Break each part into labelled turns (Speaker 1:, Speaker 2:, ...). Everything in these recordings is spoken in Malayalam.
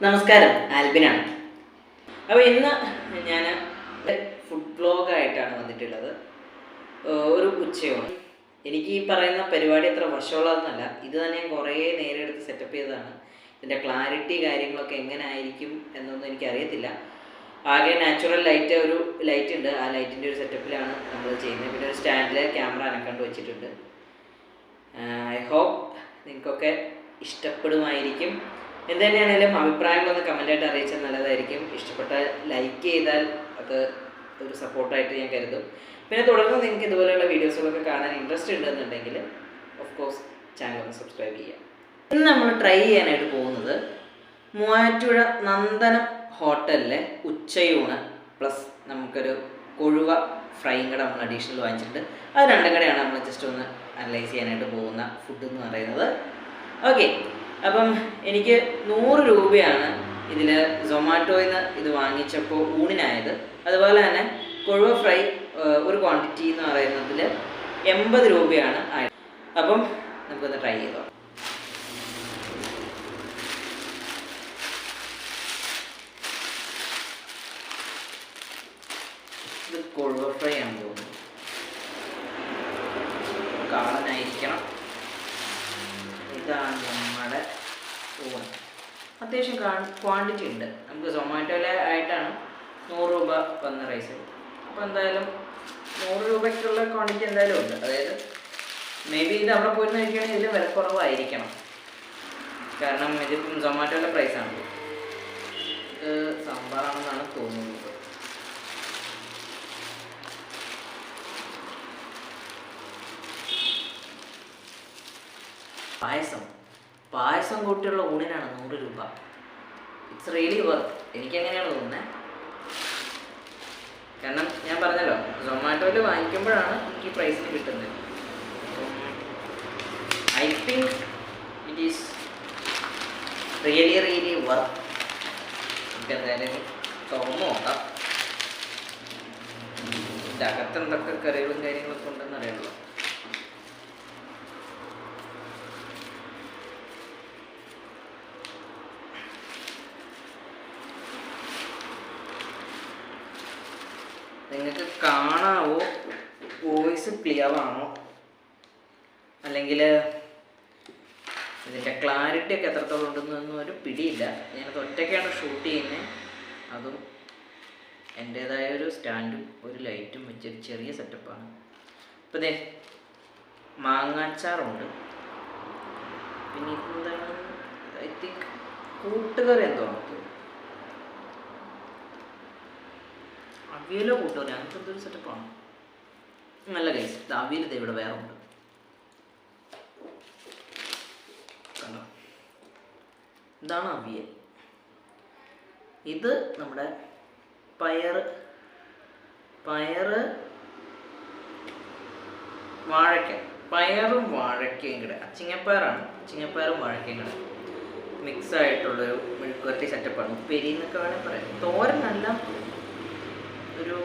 Speaker 1: നമസ്കാരം, ആൽബിനാണ്. അപ്പോൾ ഇന്ന് ഞാൻ ഫുഡ് വ്ലോഗായിട്ടാണ് വന്നിട്ടുള്ളത്. ഒരു ഉച്ചയോണ്. എനിക്ക് ഈ പറയുന്ന പരിപാടി അത്ര വശമുള്ളതെന്നല്ല, ഇത് തന്നെ ഞാൻ കുറേ നേരം എടുത്ത് സെറ്റപ്പ് ചെയ്തതാണ്. ഇതിൻ്റെ ക്ലാരിറ്റി കാര്യങ്ങളൊക്കെ എങ്ങനെ ആയിരിക്കും എന്നൊന്നും എനിക്കറിയത്തില്ല. ആകെ നാച്ചുറൽ ലൈറ്റ്, ഒരു ലൈറ്റ് ഉണ്ട്, ആ ലൈറ്റിൻ്റെ ഒരു സെറ്റപ്പിലാണ് നമ്മൾ ചെയ്യുന്നത്. പിന്നെ ഒരു സ്റ്റാൻഡിൽ ക്യാമറ അനക്കണ്ട് വെച്ചിട്ടുണ്ട്. ഐ ഹോപ്പ് നിങ്ങൾക്കൊക്കെ ഇഷ്ടപ്പെടുമായിരിക്കും. എന്ത് തന്നെയാണെങ്കിലും അഭിപ്രായങ്ങളൊന്ന് കമൻറ്റായിട്ട് അറിയിച്ചാൽ നല്ലതായിരിക്കും. ഇഷ്ടപ്പെട്ടാൽ ലൈക്ക് ചെയ്താൽ അത് ഒരു സപ്പോർട്ടായിട്ട് ഞാൻ കരുതും. പിന്നെ തുടർന്ന് നിങ്ങൾക്ക് ഇതുപോലെയുള്ള വീഡിയോസുകളൊക്കെ കാണാൻ ഇൻട്രസ്റ്റ് ഉണ്ടെന്നുണ്ടെങ്കിൽ ഓഫ് കോഴ്സ് ചാനൽ ഒന്ന് സബ്സ്ക്രൈബ് ചെയ്യുക. ഇന്ന് നമ്മൾ ട്രൈ ചെയ്യാനായിട്ട് പോകുന്നത് മൂവാറ്റുപുഴ നന്ദനം ഹോട്ടലിലെ ഉച്ചയൂണ് പ്ലസ് നമുക്കൊരു കൊഴുവ ഫ്രൈയും കൂടെ നമ്മൾ അഡീഷണൽ വാങ്ങിച്ചിട്ടുണ്ട്. അത് രണ്ടും കൂടെയാണ് നമ്മൾ ജസ്റ്റ് ഒന്ന് അനലൈസ് ചെയ്യാനായിട്ട് പോകുന്ന ഫുഡ് എന്ന് പറയുന്നത്. ഓക്കെ, അപ്പം എനിക്ക് 100 രൂപയാണ് ഇതിൽ സൊമാറ്റോയിൽ നിന്ന് ഇത് വാങ്ങിച്ചപ്പോൾ ഊണിനായത്. അതുപോലെ തന്നെ കൊഴുവ ഫ്രൈ ഒരു ക്വാണ്ടിറ്റി എന്ന് പറയുന്നതിൽ 80 രൂപയാണ് ആയത്. അപ്പം നമുക്കൊന്ന് ട്രൈ ചെയ്തോ. ഇത് കൊഴുവ ഫ്രൈ ആണെന്ന് തോന്നുന്നു. കാണാനായിരിക്കണം. ഇതാണ് നമ്മുടെ ഊണ്. അത്യാവശ്യം ക്വാണ്ടിറ്റി ഉണ്ട്. നമുക്ക് സൊമാറ്റോയിലെ ആയിട്ടാണ് 100 രൂപ വന്ന റൈസ്. അപ്പോൾ എന്തായാലും 100 രൂപയ്ക്കുള്ള ക്വാണ്ടിറ്റി എന്തായാലും ഉണ്ട്. അതായത് മേ ബി ഇത് അവിടെ പോയിരുന്ന് കഴിക്കുകയാണെങ്കിൽ ഇതിൽ വില കുറവായിരിക്കണം. കാരണം ഇതിപ്പം സൊമാറ്റോയിലെ പ്രൈസാണ്. ഇത് സാമ്പാറാണെന്നാണ് തോന്നുന്നത്. പായസം കൂട്ടിയുള്ള ഊണിനാണ് 100 രൂപ. It's really worth. എനിക്കങ്ങനെയാണ് തോന്നുന്നത്. കാരണം ഞാൻ പറഞ്ഞല്ലോ, സൊമാറ്റോയിൽ വാങ്ങിക്കുമ്പോഴാണ് എനിക്ക് ഈ പ്രൈസിന് കിട്ടുന്നത്. I think it is really worth. നമുക്ക് എന്തായാലും തുറന്നു നോക്കാം. ഇതിൻ്റെ അകത്ത് എന്തൊക്കെ കറികളും കാര്യങ്ങളൊക്കെ ഉണ്ടെന്ന് അറിയാമല്ലോ. നിങ്ങൾക്ക് കാണാവോ, വോയിസ് ക്ലിയർ ആണോ, അല്ലെങ്കിൽ ഇതിൻ്റെ ക്ലാരിറ്റി ഒക്കെ എത്രത്തോളം ഉണ്ടെന്നൊന്നും ഒരു പിടിയില്ല. ഞാനത് ഒറ്റയ്ക്കാണ് ഷൂട്ട് ചെയ്യുന്നത്. അതും എൻ്റേതായ ഒരു സ്റ്റാൻഡും ഒരു ലൈറ്റും വെച്ചൊരു ചെറിയ സെറ്റപ്പാണ്. അപ്പോൾ ഇതേ മാങ്ങാച്ചാറുണ്ട്. പിന്നെ ഇതെന്താണ്, ഐ തിങ്ക് കൂട്ടുകറി എന്തോ നമുക്ക് അവിയലോ കൂട്ടുകറി അങ്ങനത്തെ എന്തൊരു സെറ്റപ്പാണ്. നല്ല കേസ്. അവിയൽ ഇത് ഇവിടെ വേറെ ഉണ്ട്. കണ്ടോ, ഇതാണ് അവിയൽ. ഇത് നമ്മുടെ പയറ് വാഴയ്ക്ക, പയറും വാഴയ്ക്കയും കൂടെ, ചിങ്ങപ്പയറാണ്, ചിങ്ങപ്പയറും വാഴയ്ക്കയും കൂടെ മിക്സ് ആയിട്ടുള്ളൊരു മെഴുക്കുവരട്ടി സെറ്റപ്പാണ്. ഉപ്പേരി എന്നൊക്കെ വേണമെങ്കിൽ പറയാം. തോരനല്ല, ഒരു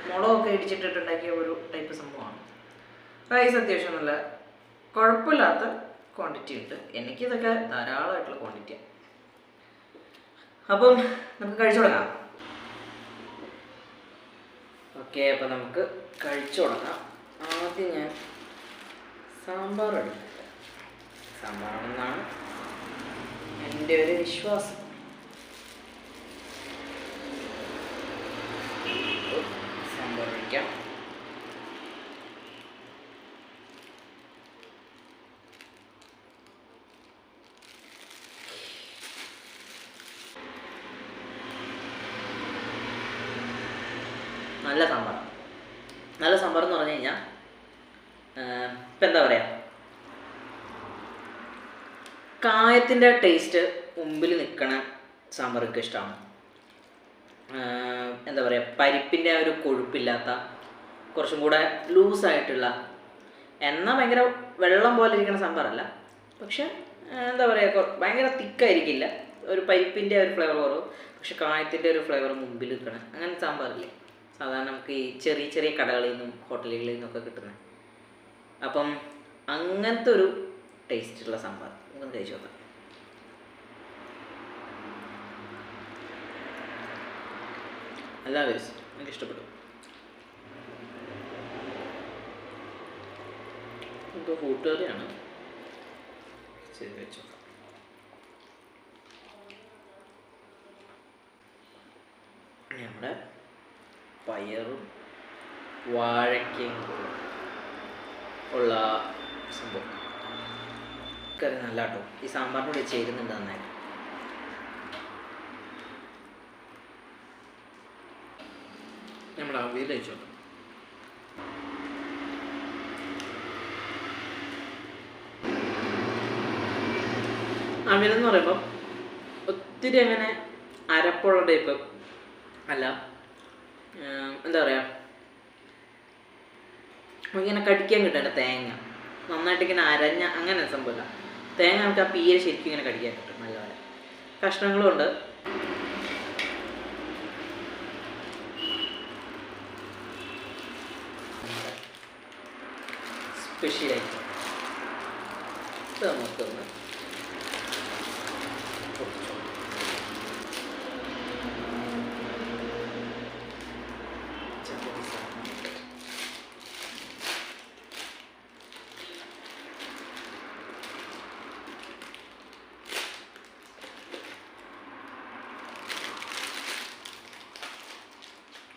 Speaker 1: മുളകൊക്കെ ഇടിച്ചിട്ടിട്ടുണ്ടാക്കിയ ഒരു ടൈപ്പ് സംഭവമാണ്. റൈസ് അത്യാവശ്യം നല്ല കുഴപ്പമില്ലാത്ത ക്വാണ്ടിറ്റി ഉണ്ട്. എനിക്കിതൊക്കെ ധാരാളമായിട്ടുള്ള ക്വാണ്ടിറ്റിയാണ്. അപ്പം നമുക്ക് കഴിച്ചു തുടങ്ങാം. ഓക്കെ, അപ്പം നമുക്ക് കഴിച്ചു തുടങ്ങാം. ആദ്യം ഞാൻ സാമ്പാർ എടുക്കാം. സാമ്പാറാണെന്നാണ് എൻ്റെ ഒരു വിശ്വാസം. സാമ്പാർ ഒഴിക്കാം. നല്ല സാമ്പാർ. നല്ല സാമ്പാർ എന്ന് പറഞ്ഞു കഴിഞ്ഞാൽ ഇപ്പം എന്താ പറയുക, കായത്തിൻ്റെ ടേസ്റ്റ് മുമ്പിൽ നിൽക്കണ സാമ്പാറൊക്കെ ഇഷ്ടമാണ്. എന്താ പറയുക, പരിപ്പിൻ്റെ ഒരു കൊഴുപ്പില്ലാത്ത, കുറച്ചും കൂടെ ലൂസായിട്ടുള്ള, എന്നാൽ ഭയങ്കര വെള്ളം പോലെ ഇരിക്കുന്ന സാമ്പാറല്ല, പക്ഷെ എന്താ പറയുക, ഭയങ്കര തിക്കായിരിക്കില്ല. ഒരു പരിപ്പിൻ്റെ ഒരു ഫ്ലേവർ കുറവ്, പക്ഷെ കായത്തിൻ്റെ ഒരു ഫ്ലേവർ മുമ്പിൽ നിൽക്കണം. അങ്ങനെ സാമ്പാറില്ലേ സാധാരണ നമുക്ക് ഈ ചെറിയ ചെറിയ കടകളിൽ നിന്നും ഹോട്ടലുകളിൽ നിന്നൊക്കെ കിട്ടുന്നത്. അപ്പം അങ്ങനത്തെ ഒരു ടേസ്റ്റുള്ള സാമ്പാർ നമുക്ക് കഴിച്ചു നോക്കാം. നല്ല ടേസ്റ്റ്, എനിക്ക് ഇഷ്ടപ്പെട്ടു. എന്തോ കൂട്ടുകറിയാണ് ചെയ്ത് വെച്ചു. നമ്മുടെ പയറും വാഴയ്ക്കയും ഉള്ള സംഭവം കറി നല്ല കേട്ടോ. ഈ സാമ്പാറിനോട് ചേരുന്നുണ്ട് നന്നായിട്ട്. നമ്മൾ അവിയൽ കഴിച്ചോളൂ. അവിയലെന്ന് പറയുമ്പോൾ ഒത്തിരി അങ്ങനെ അരപ്പുള്ള ടൈപ്പ് അല്ല, എന്താ പറയുക, ഇങ്ങനെ കടിക്കാൻ കിട്ടും. തേങ്ങ നന്നായിട്ട് ഇങ്ങനെ അരഞ്ഞ അങ്ങനെ സംഭവമില്ല. തേങ്ങ നമുക്ക് ആ പീര ശരിക്കും ഇങ്ങനെ കടിക്കാൻ കിട്ടും. നല്ലപോലെ കഷ്ണങ്ങളും ഉണ്ട്. സ്പെഷ്യലായിട്ട് ഇത് നമുക്കൊന്ന്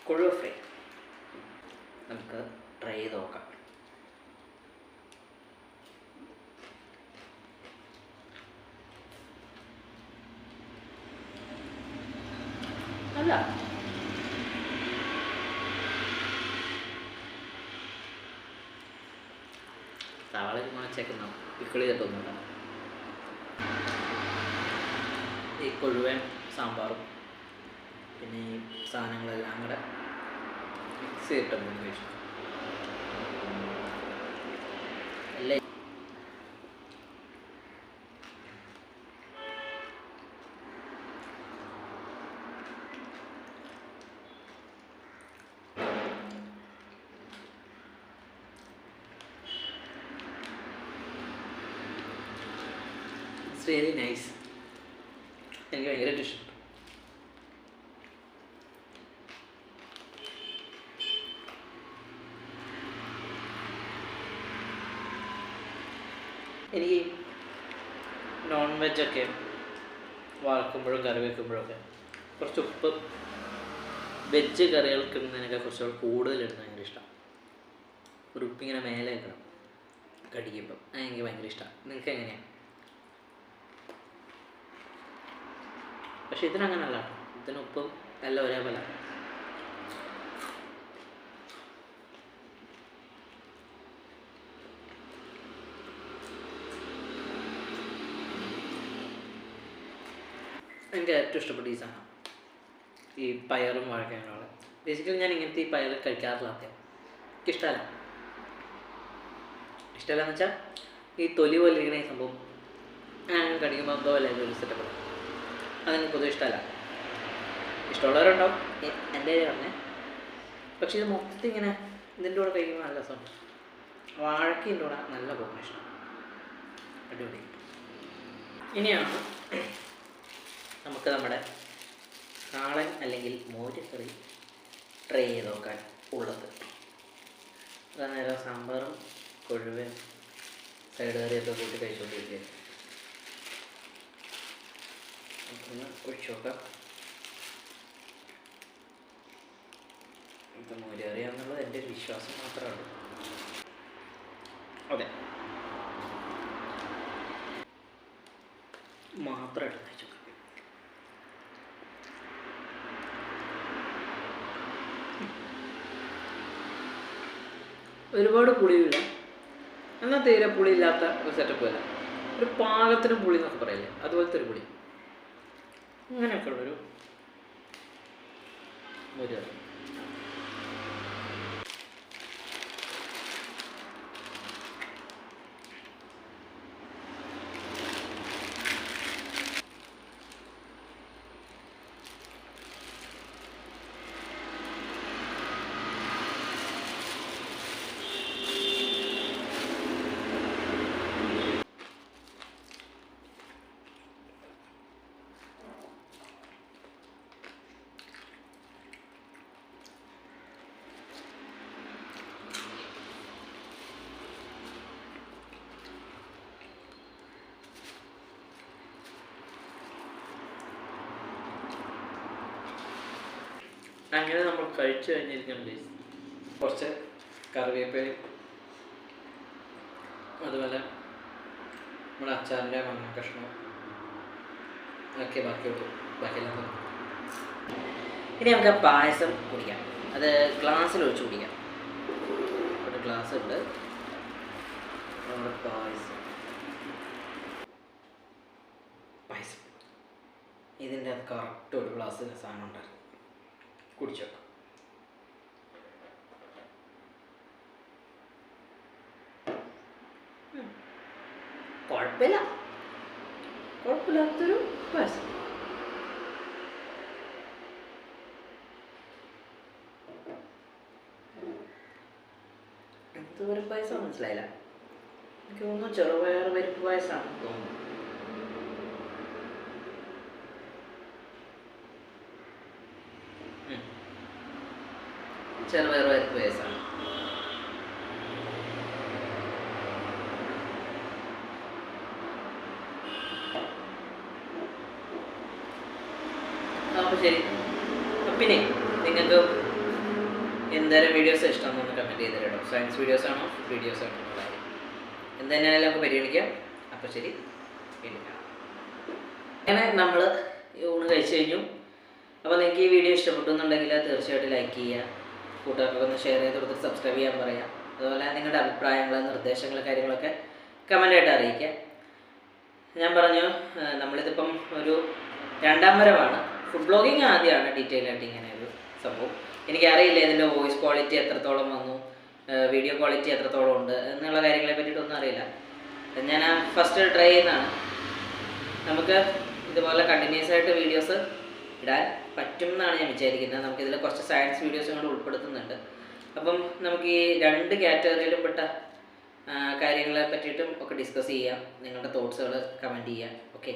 Speaker 1: കൊഴുവ ഫ്രൈ നമുക്ക് ട്രൈ ചെയ്ത് നോക്കാം. അല്ല, സവാള മാച്ചേക്കുന്ന പിക്കിളി തട്ടൊന്നുമില്ല. ഈ കൊഴുവൻ സാമ്പാറും പിന്നെ ഈ സാധനങ്ങളെല്ലാം കൂടെ മിക്സ് ചെയ്തിട്ടുണ്ട് കഴിച്ചു. അല്ലേ ഇറ്റ്സ് റിയലി നൈസ്. എനിക്ക് ഭയങ്കരമായിട്ട് ഇഷ്ടപ്പെട്ടു. എനിക്ക് നോൺ വെജൊക്കെ വറക്കുമ്പോഴും കറി വയ്ക്കുമ്പോഴൊക്കെ കുറച്ച് ഉപ്പ് വെജ് കറികൾക്ക് ഇടുന്നതിനൊക്കെ കുറച്ചുകൂടെ കൂടുതലിടുന്നത് ഭയങ്കര ഇഷ്ടമാണ്. ഒരു ഉപ്പിങ്ങനെ മേലെ വെക്കണം കടിക്കുമ്പം, അത് എനിക്ക് ഭയങ്കര ഇഷ്ടമാണ്. നിങ്ങൾക്ക് എങ്ങനെയാണ്? പക്ഷെ ഇതിനങ്ങനല്ല, ഇതിന് ഉപ്പും എല്ലാം ഒരേപോലെ. എനിക്ക് ഏറ്റവും ഇഷ്ടപ്പെട്ട ഈ സാധനം ഈ പയറും വാഴക്കാനുള്ള. ബേസിക്കലി ഞാൻ ഇങ്ങനത്തെ ഈ പയർ കഴിക്കാറില്ല. എനിക്കിഷ്ടമല്ല. ഇഷ്ടമല്ലെന്ന് വെച്ചാൽ ഈ തൊലി പോലെ ഇരിക്കുന്ന ഈ സംഭവം കടിക്കുമ്പോൾ എന്തോ അല്ല ഒരു സെറ്റപ്പ്, അതെനിക്ക് പൊതുവെ ഇഷ്ടമല്ല. ഇഷ്ടമുള്ളവരുണ്ടാവും, എൻ്റെ പറഞ്ഞേ. പക്ഷേ ഇത് മൊത്തത്തിൽ ഇങ്ങനെ ഇതിൻ്റെ കൂടെ കഴിക്കുമ്പോൾ നല്ല രസമുണ്ട്. വാഴക്കിൻ്റെ കൂടെ നല്ല കോമ്പിനേഷൻ, അടിപൊളി. ഇനിയാണ് നമുക്ക് നമ്മുടെ കാളൻ അല്ലെങ്കിൽ മോരുകറി ട്രൈ ചെയ്ത് നോക്കാൻ ഉള്ളത്. നേരം സാമ്പാറും കൊഴുവൻ സൈഡ് കറിയൊക്കെ കൂട്ടി കഴിച്ചുകൊണ്ടിരിക്കുകയാണ്. നമുക്കൊന്ന് ഒഴിച്ചു നോക്കാം. ഇത് മോര് കറിയാണെന്നുള്ളത് എൻ്റെ ഒരു വിശ്വാസം മാത്രമാണ്. അതെ, മാത്രമായിട്ട് കഴിച്ചു. ഒരുപാട് പുളിയില്ല, എന്നാൽ തീരെ പുളിയില്ലാത്ത ഒരു സെറ്റപ്പ് അല്ല. ഒരു പാകത്തിന് പുളി എന്നൊക്കെ പറയില്ലേ, അതുപോലത്തെ ഒരു പുളി. അങ്ങനെയൊക്കെ ഉള്ളൊരു മോര് കറി.
Speaker 2: അങ്ങനെ നമ്മൾ കഴിച്ചു കഴിഞ്ഞിരിക്കുന്നുണ്ട്.
Speaker 1: കുറച്ച് കറിവേപ്പിലയും അതുപോലെ നമ്മുടെ അച്ചാറിൻ്റെ മണ്ണ കഷ്ണം ഒക്കെ ബാക്കിയെല്ലാം ഇനി നമുക്ക് ആ പായസം കുടിക്കാം. അത് ഗ്ലാസ്സിൽ ഒഴിച്ച് കുടിക്കാം. ഒരു ഗ്ലാസ് ഉണ്ട് നമ്മുടെ പായസം ഇതിൻ്റെ അത് കറക്റ്റ് ഒരു ഗ്ലാസ്സിന് സാധനം ഉണ്ടായിരുന്നു. കുടിച്ചു വെക്കാം. കുഴപ്പമില്ലാത്തൊരു പായസം. എന്തൊരു പായസം മനസ്സിലായില്ല. എനിക്ക് തോന്നുന്നു ചെറുപയർ പരിപ്പ് പായസമാണെന്ന് തോന്നുന്നു. ചെറുപയർ പരിപ്പ് പായസമാണ്. അപ്പോൾ ശരി. പിന്നെ നിങ്ങൾക്ക് എന്തേലും വീഡിയോസ് ഇഷ്ടമാണെന്ന് കമൻറ്റ് ചെയ്ത് തരണം. സയൻസ് വീഡിയോസാണോ വീഡിയോസാണോ എന്നുള്ളത് എന്തായാലും നമുക്ക് പരിഗണിക്കാം. അപ്പോൾ ശരി, അങ്ങനെ നമ്മൾ ഊണ് കഴിച്ച് കഴിഞ്ഞു. അപ്പോൾ നിങ്ങൾക്ക് ഈ വീഡിയോ ഇഷ്ടപ്പെട്ടു എന്നുണ്ടെങ്കിൽ തീർച്ചയായിട്ടും ലൈക്ക് ചെയ്യുക, കൂട്ടുകാർക്കൊക്കെ ഒന്ന് ഷെയർ ചെയ്ത് കൊടുത്ത് സബ്സ്ക്രൈബ് ചെയ്യാൻ പറയാം. അതുപോലെ നിങ്ങളുടെ അഭിപ്രായങ്ങൾ, നിർദ്ദേശങ്ങൾ, കാര്യങ്ങളൊക്കെ കമൻ്റായിട്ട് അറിയിക്കുക. ഞാൻ പറഞ്ഞു നമ്മളിതിപ്പം ഒരു 2ാം വരവാണ്. ഫുഡ് ബ്ലോഗിങ് ആദ്യമാണ് ഡീറ്റെയിൽ ആയിട്ട് ഇങ്ങനെ ഒരു സംഭവം. എനിക്കറിയില്ല ഇതിൻ്റെ വോയിസ് ക്വാളിറ്റി എത്രത്തോളം വന്നു, വീഡിയോ ക്വാളിറ്റി എത്രത്തോളം ഉണ്ട് എന്നുള്ള കാര്യങ്ങളെ പറ്റിയിട്ടൊന്നും അറിയില്ല. ഞാൻ ഫസ്റ്റ് ട്രൈ ചെയ്യുന്നതാണ്. നമുക്ക് ഇതുപോലെ കണ്ടിന്യൂസ് ആയിട്ട് വീഡിയോസ് ഇടാൻ പറ്റും എന്നാണ് ഞാൻ വിചാരിക്കുന്നത്. നമുക്കിതിൽ കുറച്ച് സയൻസ് വീഡിയോസും കൂടെ ഉൾപ്പെടുത്തുന്നുണ്ട്. അപ്പം നമുക്ക് ഈ 2 കാറ്റഗറിയിലും പെട്ട കാര്യങ്ങളെ പറ്റിയിട്ടും ഒക്കെ ഡിസ്കസ് ചെയ്യാം. നിങ്ങളുടെ തോട്ട്സുകൾ കമൻറ്റ് ചെയ്യാം. ഓക്കെ.